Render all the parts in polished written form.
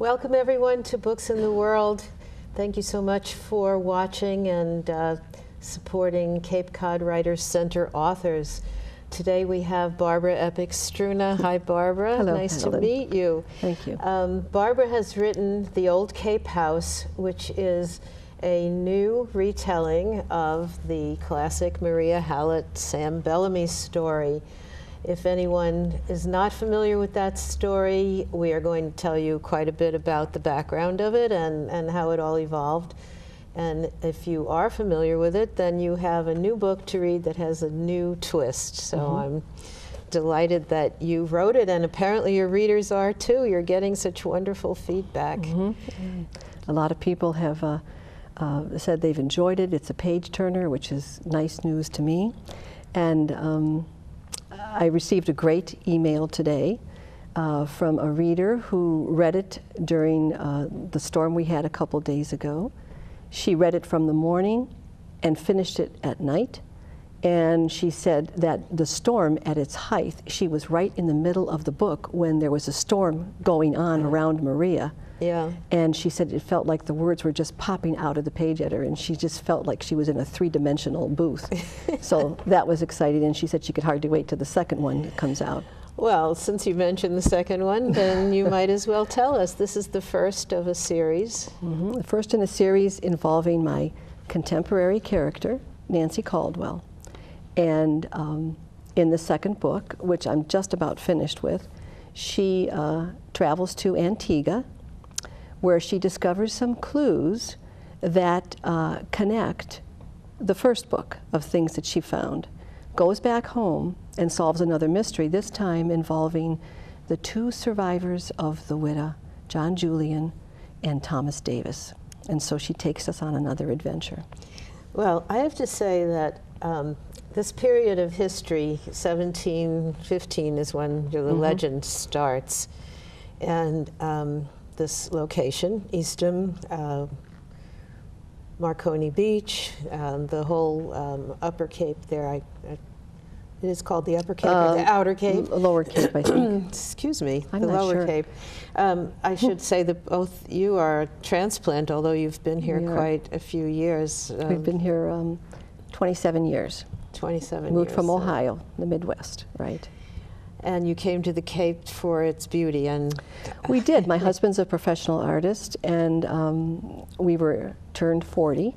Welcome everyone to Books in the World. Thank you so much for watching and supporting Cape Cod Writers Center authors. Today we have Barbara Eppich Struna. Hi Barbara. Hello, nice Madeline. to meet you. Thank you. Barbara has written The Old Cape House, which is a new retelling of the classic Maria Hallett, Sam Bellamy story. If anyone is not familiar with that story, we are going to tell you quite a bit about the background of it and how it all evolved. And if you are familiar with it, then you have a new book to read that has a new twist. So I'm delighted that you wrote it, and apparently your readers are too. You're getting such wonderful feedback. A lot of people have said they've enjoyed it. It's a page turner, which is nice news to me. And I received a great email today from a reader who read it during the storm we had a couple days ago. She read it from the morning and finished it at night. And she said that the storm at its height, she was right in the middle of the book when there was a storm going on around Maria. Yeah. And she said it felt like the words were just popping out of the page at her, and she just felt like she was in a three-dimensional booth. So that was exciting, and she said she could hardly wait till the second one comes out. Well, since you mentioned the second one, then you might as well tell us. This is the first of a series. The first in a series involving my contemporary character, Nancy Caldwell. And in the second book, which I'm just about finished with, she travels to Antigua, where she discovers some clues that connect the first book of things that she found, goes back home and solves another mystery, this time involving the two survivors of the Widow, John Julian and Thomas Davis. And so she takes us on another adventure. Well, I have to say that this period of history, 1715 is when the legend starts, and this location, Eastham, Marconi Beach, the whole Upper Cape there. It is called the Upper Cape or the Outer Cape? Lower Cape, I think. Excuse me, I'm the not Lower sure. Cape. I should say that both you are a transplant, although you've been here quite a few years. We've been here 27 years. 27 Moved years. from Ohio, the Midwest, right. And you came to the Cape for its beauty, and we did. My husband's a professional artist, and we turned 40,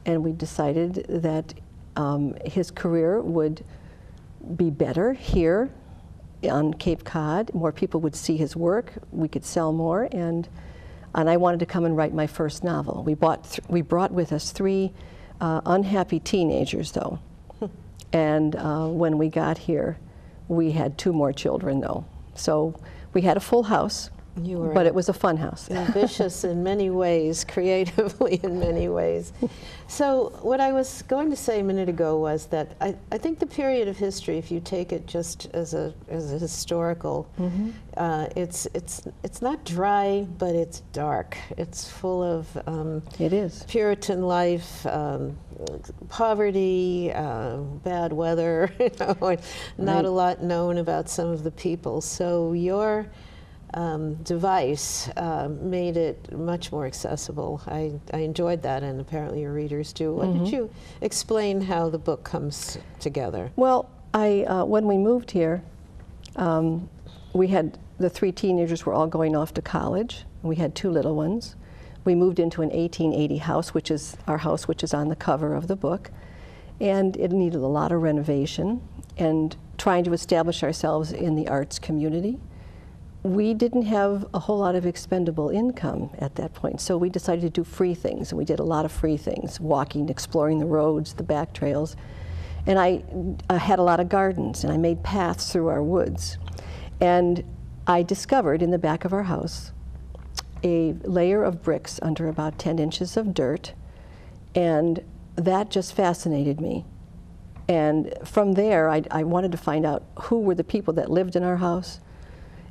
and we decided that his career would be better here on Cape Cod. More people would see his work. We could sell more, and I wanted to come and write my first novel. We brought with us three unhappy teenagers, though, and when we got here, we had two more children, though. So we had a full house, but it was a fun house. Ambitious in many ways, creatively in many ways. So what I was going to say a minute ago was that I think the period of history, if you take it just as a historical, it's not dry, but it's dark. It's full of it is Puritan life, poverty, bad weather, not a lot known about some of the people. So your device made it much more accessible. I enjoyed that, and apparently your readers do. Why don't you explain how the book comes together? Well, when we moved here, we had the three teenagers were all going off to college. We had two little ones. We moved into an 1880 house, which is our house, which is on the cover of the book, and it needed a lot of renovation and trying to establish ourselves in the arts community. We didn't have a whole lot of expendable income at that point, so we decided to do free things, and we did a lot of free things, walking, exploring the roads, the back trails. And I had a lot of gardens, and I made paths through our woods. And I discovered in the back of our house a layer of bricks under about 10 inches of dirt, and that just fascinated me. And from there, I wanted to find out who were the people that lived in our house,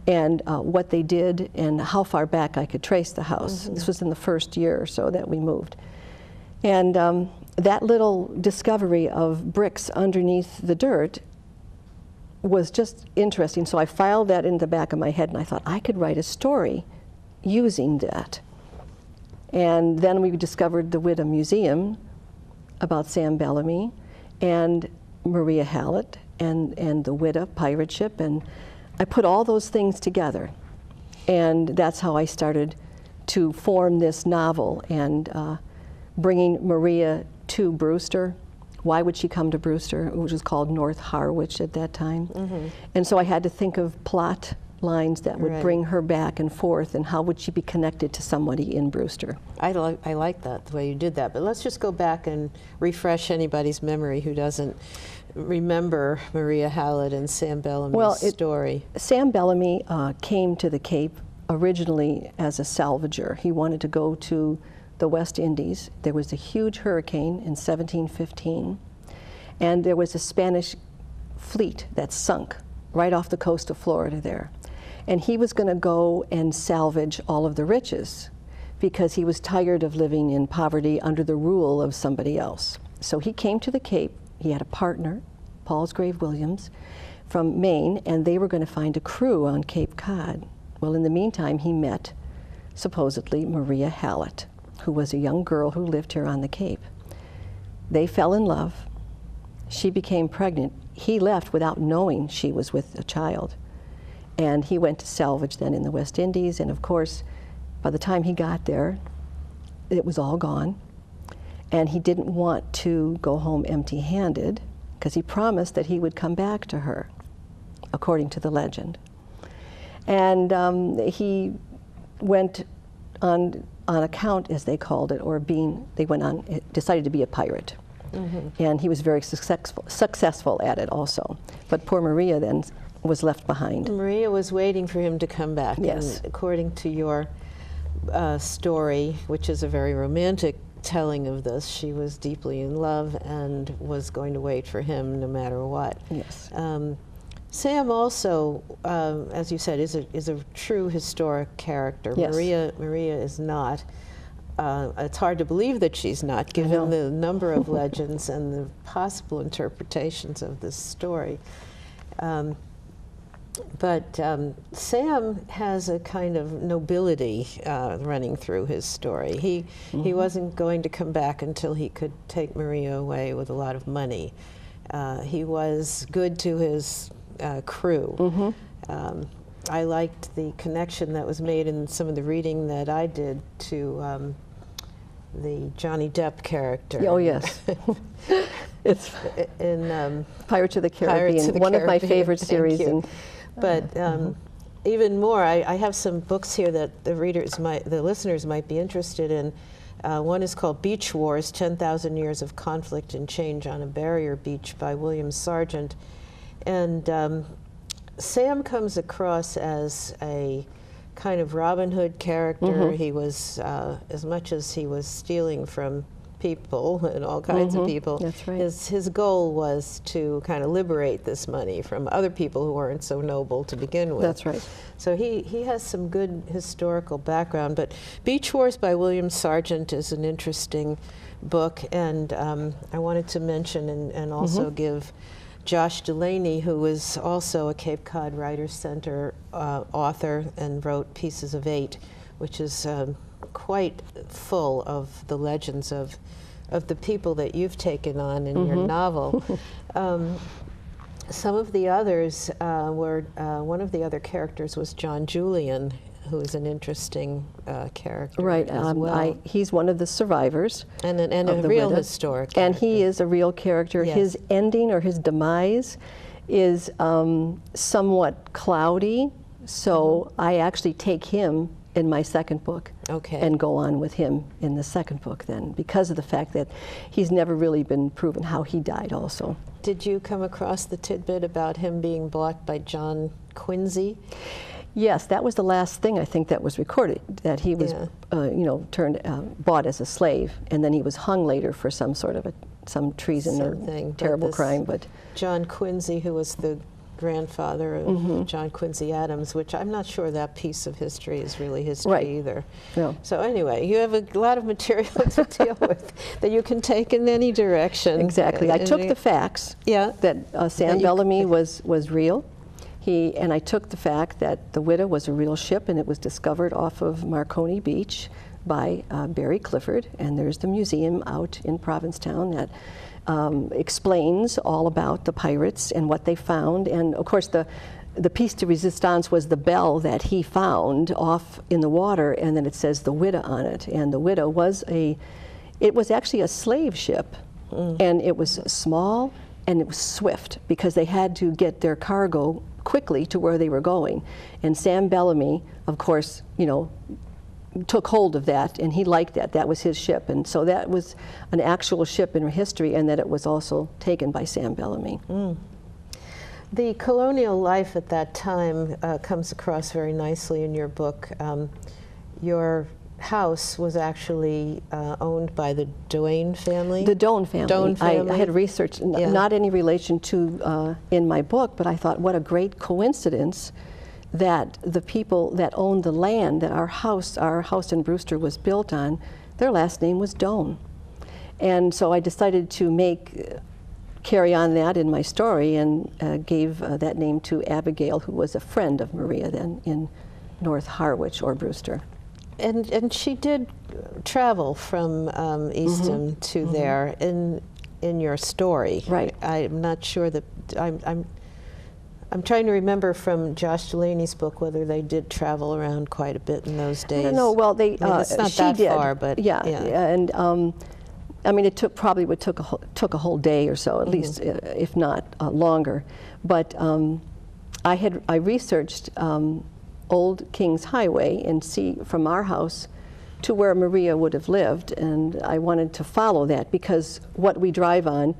and what they did, and how far back I could trace the house. This was in the first year or so that we moved. And that little discovery of bricks underneath the dirt was just interesting. So I filed that in the back of my head, and I thought I could write a story using that. And then we discovered the Witta Museum about Sam Bellamy and Maria Hallett and the Witta pirate ship, and I put all those things together. And that's how I started to form this novel, and bringing Maria to Brewster. Why would she come to Brewster, which was called North Harwich at that time? And so I had to think of plot lines that would bring her back and forth, and how would she be connected to somebody in Brewster. I like that, the way you did that. But let's just go back and refresh anybody's memory who doesn't remember Maria Hallett and Sam Bellamy's story. Sam Bellamy came to the Cape originally as a salvager. He wanted to go to the West Indies. There was a huge hurricane in 1715, and there was a Spanish fleet that sunk right off the coast of Florida there. And he was going to go and salvage all of the riches because he was tired of living in poverty under the rule of somebody else. So he came to the Cape. He had a partner, Palsgrave Williams, from Maine, and they were going to find a crew on Cape Cod. Well, in the meantime, he met, supposedly, Maria Hallett, who was a young girl who lived here on the Cape. They fell in love. She became pregnant. He left without knowing she was with a child. And he went to salvage then in the West Indies, and of course, by the time he got there, it was all gone. And he didn't want to go home empty-handed, because he promised that he would come back to her, according to the legend. And he went on account, as they called it, or decided to be a pirate. And he was very successful at it also. But poor Maria then was left behind. Maria was waiting for him to come back. Yes. And according to your story, which is a very romantic telling of this, she was deeply in love and was going to wait for him no matter what. Yes. Sam also, as you said, is a true historic character. Yes. Maria is not. It's hard to believe that she's not, given the number of legends and the possible interpretations of this story. But Sam has a kind of nobility running through his story. He wasn't going to come back until he could take Maria away with a lot of money. He was good to his crew. I liked the connection that was made in some of the reading that I did to the Johnny Depp character. Oh, yes. It's in Pirates of the Caribbean, one of my favorite series. But even more, I have some books here that the listeners might be interested in. One is called Beach Wars, 10,000 Years of Conflict and Change on a Barrier Beach by William Sargent. And Sam comes across as a kind of Robin Hood character. He was, as much as he was stealing from people and all kinds of people, that's right. His goal was to kind of liberate this money from other people who weren't so noble to begin with. That's right. So he has some good historical background. But Beach Wars by William Sargent is an interesting book, and I wanted to mention and also give Josh Delaney, who was also a Cape Cod Writers Center author and wrote Pieces of Eight, which is quite full of the legends of the people that you've taken on in your novel. Some of the others were, one of the other characters was John Julian, who is an interesting character as well. He's one of the survivors. And a real historic character. And he is a real character. Yes. His ending or his demise is somewhat cloudy, so I actually take him in my second book and go on with him in the second book then, because of the fact that he's never really been proven how he died also. Did you come across the tidbit about him being bought by John Quincy? Yes, that was the last thing I think that was recorded, that he was bought as a slave, and then he was hung later for some sort of some treason or terrible crime. But John Quincy, who was the grandfather of John Quincy Adams, which I'm not sure that piece of history is really history either. No. So anyway, you have a lot of material to deal with that you can take in any direction. Exactly. I took the facts that Sam Bellamy was real, And I took the fact that the Widow was a real ship, and it was discovered off of Marconi Beach by Barry Clifford, and there's the museum out in Provincetown that explains all about the pirates and what they found. And of course the piece de resistance was the bell that he found off in the water, and then it says the Widow on it. And the Widow was it was actually a slave ship, and it was small and it was swift because they had to get their cargo quickly to where they were going. And Sam Bellamy, of course, you know, took hold of that, and he liked that. That was his ship, and so that was an actual ship in history, and that it was also taken by Sam Bellamy. The colonial life at that time comes across very nicely in your book. Your house was actually owned by the Duane family? The Doan family. Doan family. I had researched, not any relation to in my book, but I thought what a great coincidence that the people that owned the land that our house in Brewster was built on, their last name was Doan. And so I decided to carry on that in my story, and gave that name to Abigail, who was a friend of Maria then in North Harwich or Brewster. And she did travel from Eastham to there in your story. Right. I'm not sure that I'm trying to remember from Josh Delaney's book whether they did travel around quite a bit in those days. I don't know. Well, it's not she that did. far, but yeah. And I mean, it took a whole day or so, at least, if not longer. But I researched Old Kings Highway and see from our house to where Maria would have lived, and I wanted to follow that because what we drive on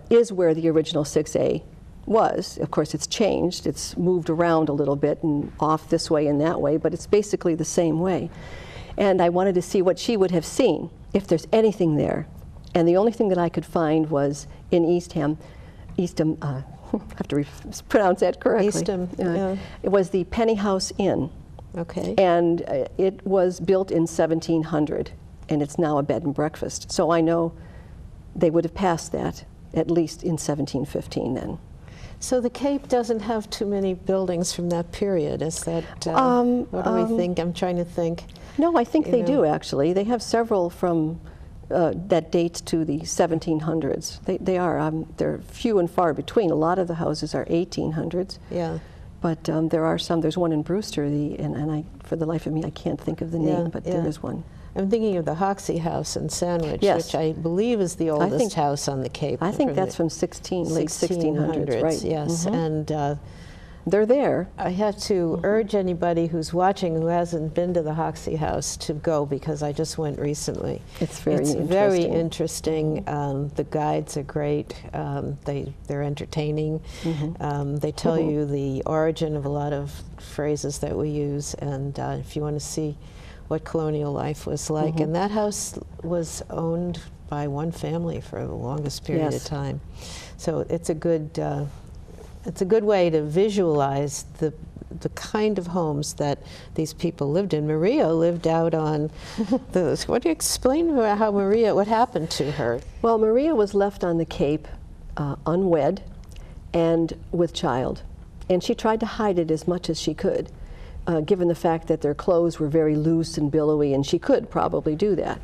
is where the original 6A was. Of course, it's changed. It's moved around a little bit and off this way and that way, but it's basically the same way. And I wanted to see what she would have seen, if there's anything there. And the only thing that I could find was in Eastham, I have to pronounce that correctly. Eastham, yeah. It was the Penny House Inn. Okay. And it was built in 1700, and it's now a bed and breakfast. So I know they would have passed that at least in 1715 then. So the Cape doesn't have too many buildings from that period, is that, what do we think? I'm trying to think. No, I think they do, actually. They have several from that dates to the 1700s. They're few and far between. A lot of the houses are 1800s. Yeah. But there are some. There's one in Brewster, and for the life of me, I can't think of the name, but there is one. I'm thinking of the Hoxie House in Sandwich, yes. which I believe is the oldest house on the Cape. I think that's from late 1600s, right? Yes, and they're there. I have to urge anybody who's watching who hasn't been to the Hoxie House to go, because I just went recently. It's very interesting. Very interesting. The guides are great. They're entertaining. They tell you the origin of a lot of phrases that we use, and if you want to see what colonial life was like. And that house was owned by one family for the longest period of time. So it's a good way to visualize the kind of homes that these people lived in. Maria lived out on those. What do you explain about how what happened to her? Well, Maria was left on the Cape unwed and with child. And she tried to hide it as much as she could. Given the fact that their clothes were very loose and billowy, and she could probably do that.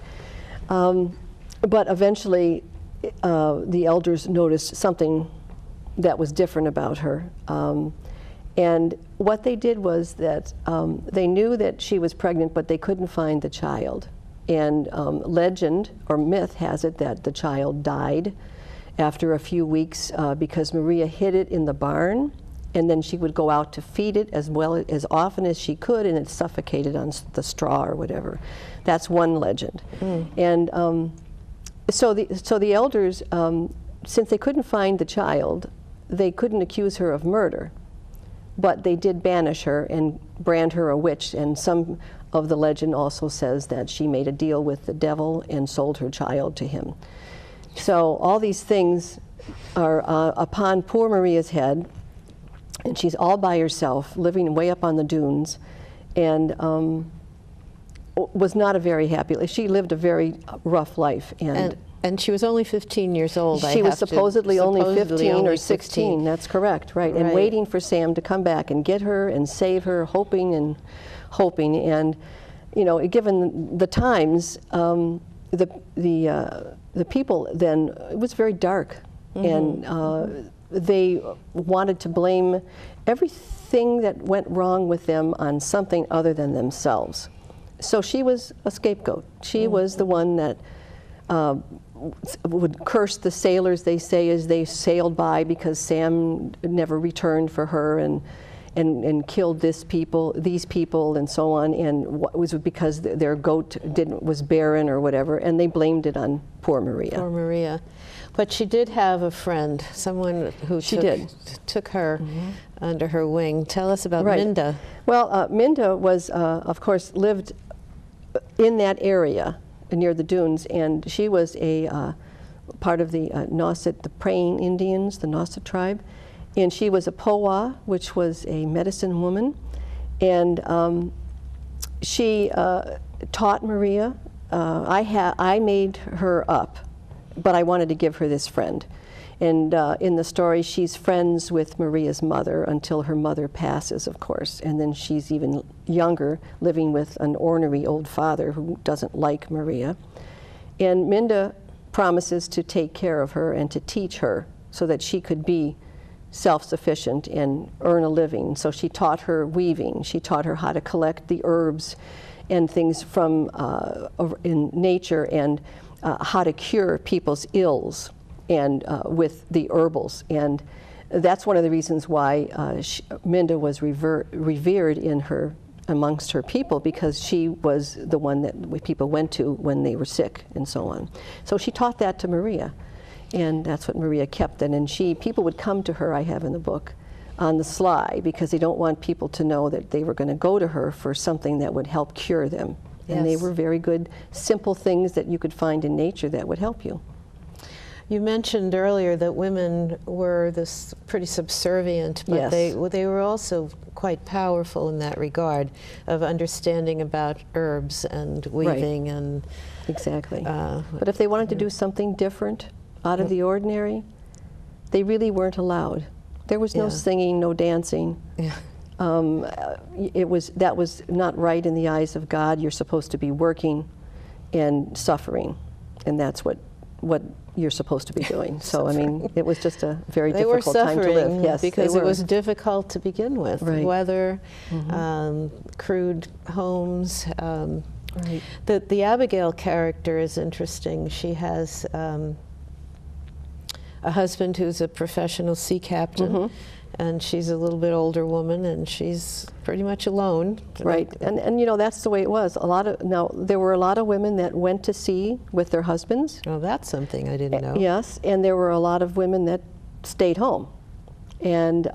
But eventually, the elders noticed something that was different about her. And what they did was that they knew that she was pregnant, but they couldn't find the child. And legend or myth has it that the child died after a few weeks because Maria hid it in the barn, and then she would go out to feed it as often as she could, and it suffocated on the straw or whatever. That's one legend. And so the elders, since they couldn't find the child, they couldn't accuse her of murder, but they did banish her and brand her a witch. And some of the legend also says that she made a deal with the devil and sold her child to him. So all these things are upon poor Maria's head. And she's all by herself, living way up on the dunes, and was not a very happy life. She lived a very rough life. And And she was only 15 years old. She was supposedly only 15 or 16. That's correct, right. And waiting for Sam to come back and get her and save her, hoping and hoping. And, you know, given the times, the people then, it was very dark. And they wanted to blame everything that went wrong with them on something other than themselves. So she was a scapegoat. She was the one that would curse the sailors, they say, as they sailed by because Sam never returned for her and killed these people and so on, and it was because their goat was barren or whatever, and they blamed it on poor Maria. Poor Maria. But she did have a friend, someone who took her under her wing. Tell us about Minda. Well, Minda was, of course, lived in that area near the dunes, and she was a part of the Nauset, the praying Indians, the Nauset tribe, and she was a Powa, which was a medicine woman, and she taught Maria. I made her up, but I wanted to give her this friend. And in the story, she's friends with Maria's mother until her mother passes, of course. And then she's even younger, living with an ornery old father who doesn't like Maria. And Minda promises to take care of her and to teach her so that she could be self-sufficient and earn a living. So she taught her weaving. She taught her how to collect the herbs and things from in nature, and how to cure people's ills and with the herbals. And that's one of the reasons why Minda was revered in amongst her people, because she was the one that people went to when they were sick and so on. So she taught that to Maria, and that's what Maria kept. And people would come to her, I have in the book, on the sly, because they don't want people to know that they were going to go to her for something that would help cure them. Yes. And they were very good, simple things that you could find in nature that would help you. You mentioned earlier that women were pretty subservient, but they were also quite powerful in that regard of understanding about herbs and weaving and exactly. But if they wanted to do something different, out of the ordinary, they really weren't allowed. There was no singing, no dancing. Yeah. That was not right in the eyes of God. You're supposed to be working and suffering, and that's what you're supposed to be doing. So I mean, it was just a very difficult time to live. Yes, because it was difficult to begin with. Right. Weather, crude homes. The Abigail character is interesting. She has a husband who's a professional sea captain. And she's a little bit older woman, and she's pretty much alone. Right, and you know, that's the way it was. There were a lot of women that went to sea with their husbands. Oh, that's something I didn't know. Yes, and there were a lot of women that stayed home. And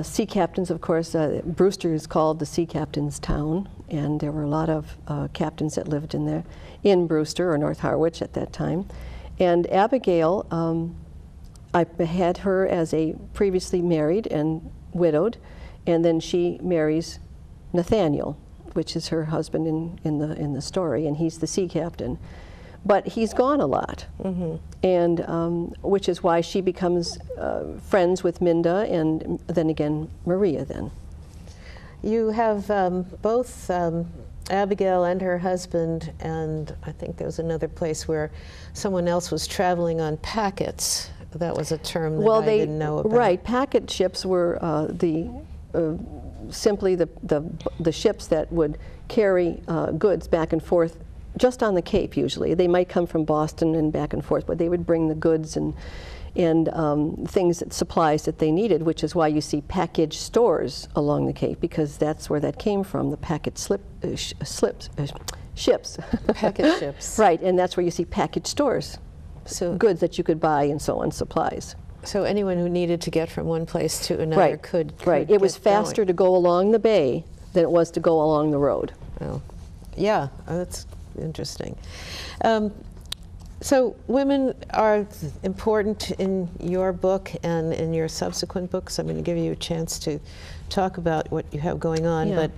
sea captains, of course, Brewster is called the sea captain's town, and there were a lot of captains that lived in there, in Brewster or North Harwich at that time. And Abigail, I had her as a previously married and widowed, and then she marries Nathaniel, which is her husband in the story, and he's the sea captain. But he's gone a lot, and which is why she becomes friends with Minda, and then again Maria. Then you have both Abigail and her husband, and I think there was another place where someone else was traveling on packets. That was a term that I didn't know about. Right, packet ships were simply the ships that would carry goods back and forth, just on the Cape usually. They might come from Boston and back and forth, but they would bring the goods and supplies that they needed, which is why you see package stores along the Cape, because that's where that came from, the packet ships. Packet ships. Right, and that's where you see package stores. So goods that you could buy and so on, supplies. So anyone who needed to get from one place to another could It was faster to go along the bay than it was to go along the road. Oh, yeah, that's interesting. So women are important in your book and in your subsequent books. I'm going to give you a chance to talk about what you have going on, but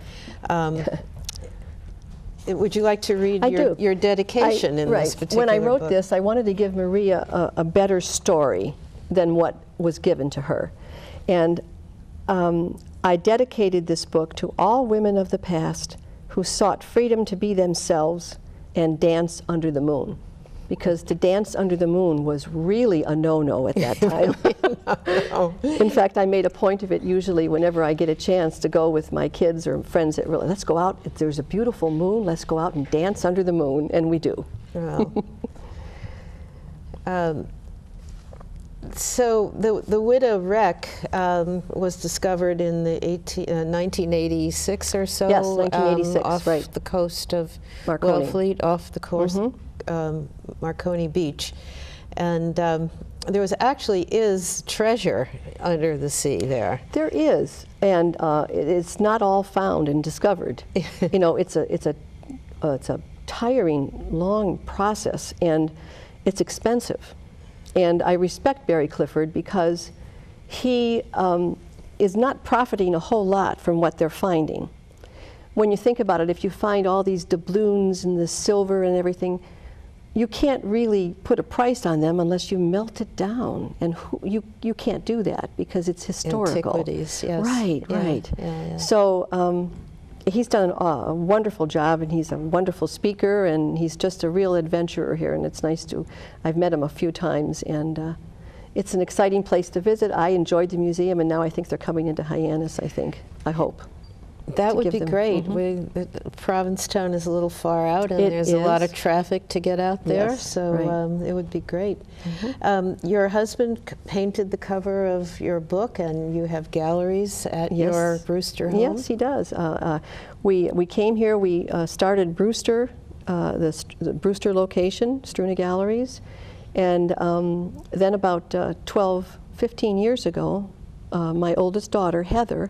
would you like to read your dedication in this particular When I wrote book? this, I wanted to give Maria a better story than what was given to her. And I dedicated this book to all women of the past who sought freedom to be themselves and dance under the moon. Because to dance under the moon was really a no-no at that time. In fact, I made a point of it usually whenever I get a chance to go with my kids or friends that really, let's go out, if there's a beautiful moon, let's go out and dance under the moon, and we do. Wow. So the widow wreck was discovered in the 1986 or so. Yes, 1986, off right. the coast of Marconi. Wellfleet, off the coast, Marconi Beach. And there is treasure under the sea there. There is, and it's not all found and discovered. You know, it's a tiring, long process, and it's expensive. And I respect Barry Clifford because he is not profiting a whole lot from what they're finding. When you think about it, if you find all these doubloons and the silver and everything, you can't really put a price on them unless you melt it down. And you can't do that because it's historical. Antiquities, yes. Right, yeah, right. Yeah, yeah. So he's done a wonderful job, and he's a wonderful speaker, and he's just a real adventurer here, and it's nice to, I've met him a few times, and it's an exciting place to visit. I enjoyed the museum, and now I think they're coming into Hyannis, I hope. That would be great. Provincetown is a little far out, and there's a lot of traffic to get out there, Yes, so right. it would be great. Your husband painted the cover of your book, and you have galleries at your Brewster home? Yes, he does. We came here, we started Brewster, the Brewster location, Struna Galleries, and then about 12, 15 years ago, my oldest daughter, Heather,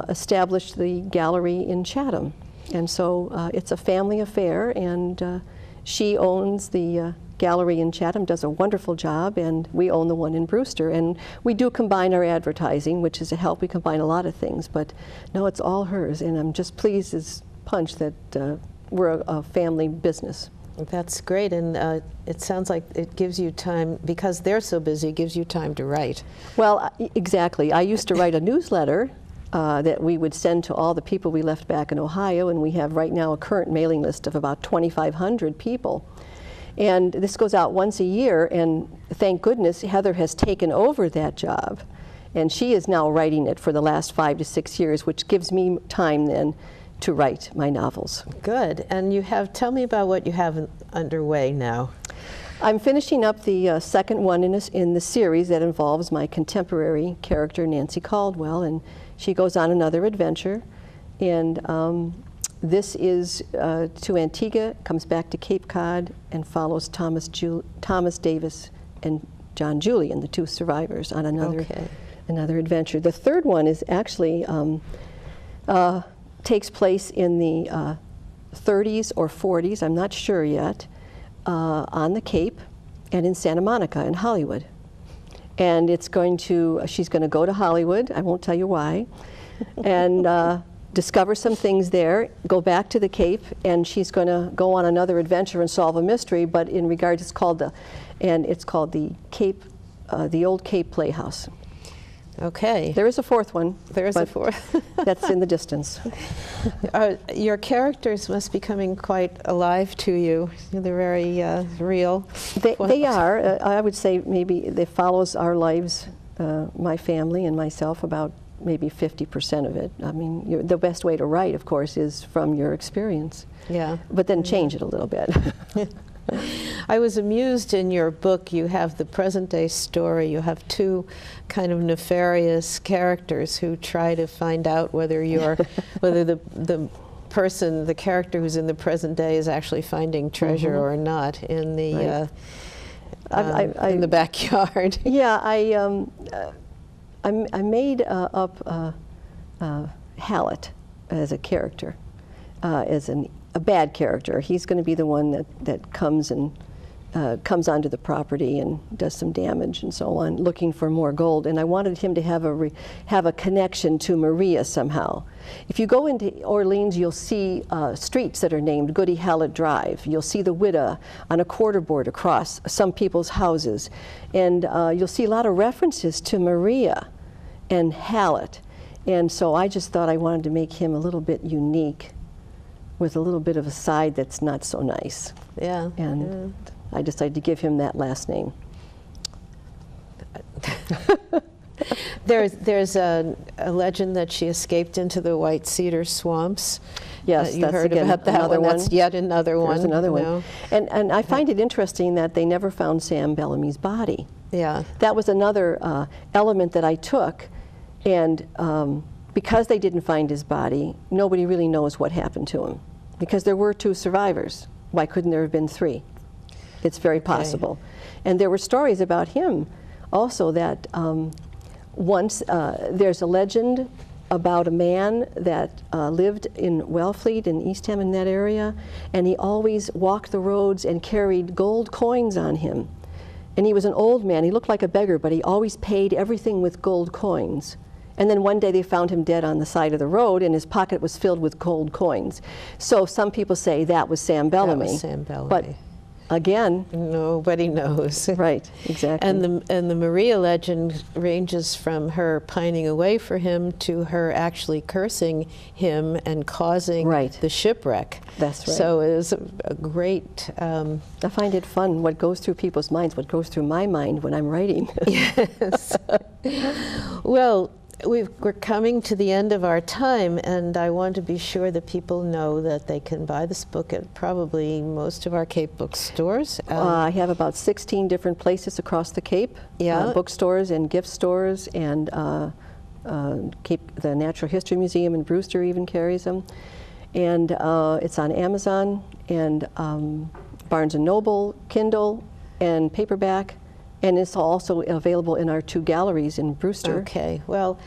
established the gallery in Chatham. And so it's a family affair, and she owns the gallery in Chatham, does a wonderful job, and we own the one in Brewster. And we do combine our advertising, which is a help. We combine a lot of things, but no, it's all hers, and I'm just pleased as punch that we're a family business. That's great, and it sounds like it gives you time, because they're so busy, it gives you time to write. Well, exactly. I used to write a newsletter that we would send to all the people we left back in Ohio, and we have right now a current mailing list of about 2,500 people. And this goes out once a year, and thank goodness Heather has taken over that job. And she is now writing it for the last 5 to 6 years, which gives me time then to write my novels. Good. And tell me about what you have underway now. I'm finishing up the second one in the series that involves my contemporary character, Nancy Caldwell, and she goes on another adventure. And this is to Antigua, comes back to Cape Cod, and follows Thomas Davis and John Julian, the two survivors, on another adventure. The third one is actually takes place in the 30s or 40s, I'm not sure yet, on the Cape and in Santa Monica in Hollywood. And she's going to go to Hollywood, I won't tell you why, and discover some things there, go back to the Cape, and she's going to go on another adventure and solve a mystery, but in regards, it's called the Cape, the Old Cape Playhouse. Okay. There is a fourth one. There is a fourth. That's in the distance. Your characters must be coming quite alive to you. They're very real. They are. I would say maybe it follows our lives, my family and myself, about maybe 50% of it. I mean, the best way to write, of course, is from your experience. Yeah. But then change it a little bit. I was amused in your book. You have the present-day story. You have two kind of nefarious characters who try to find out whether the character who's in the present day is actually finding treasure or not in the in the backyard. Yeah, I made up Hallett as a character, as a bad character. He's going to be the one that comes and comes onto the property and does some damage and so on, looking for more gold. And I wanted him to have a connection to Maria somehow. If you go into Orleans, you'll see streets that are named Goody Hallett Drive. You'll see the Widow on a quarterboard across some people's houses. And you'll see a lot of references to Maria and Hallett. And so I just thought I wanted to make him a little bit unique with a little bit of a side that's not so nice. Yeah. And I decided to give him that last name. There's a legend that she escaped into the White Cedar Swamps. Yes, you that's heard again about that another one. That's yet another one. There's another one. No. And I find it interesting that they never found Sam Bellamy's body. Yeah. That was another element that I took, and because they didn't find his body, nobody really knows what happened to him. Because there were 2 survivors. Why couldn't there have been 3? It's very possible. And there were stories about him also that once there's a legend about a man that lived in Wellfleet in Eastham in that area, and he always walked the roads and carried gold coins on him. And he was an old man. He looked like a beggar, but he always paid everything with gold coins. And then one day they found him dead on the side of the road, and his pocket was filled with gold coins. So some people say that was Sam Bellamy. That was Sam Bellamy. But again, nobody knows. Right, exactly. And the Maria legend ranges from her pining away for him to her actually cursing him and causing the shipwreck. That's right. So it is a great. I find it fun what goes through people's minds, what goes through my mind when I'm writing. Yes. Well, we're coming to the end of our time, and I want to be sure that people know that they can buy this book at probably most of our Cape bookstores. I have about 16 different places across the Cape, bookstores and gift stores, and the Natural History Museum in Brewster even carries them. And it's on Amazon and Barnes & Noble, Kindle, and paperback. And it's also available in our 2 galleries in Brewster. Okay, well,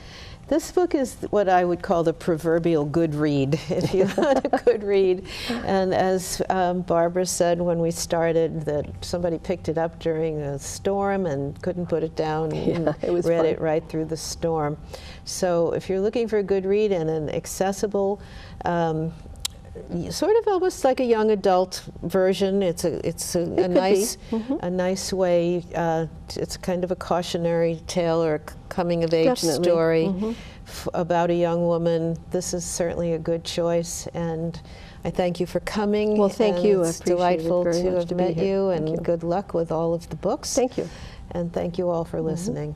this book is what I would call the proverbial good read, if you want a good read. And as Barbara said when we started, that somebody picked it up during a storm and couldn't put it down and read it right through the storm. So if you're looking for a good read and an accessible, sort of almost like a young adult version. It's a nice way. It's kind of a cautionary tale or a coming of age story about a young woman. This is certainly a good choice, and I thank you for coming. Well, thank you. It's delightful to have met you, and you. good luck with all of the books. Thank you. And thank you all for listening.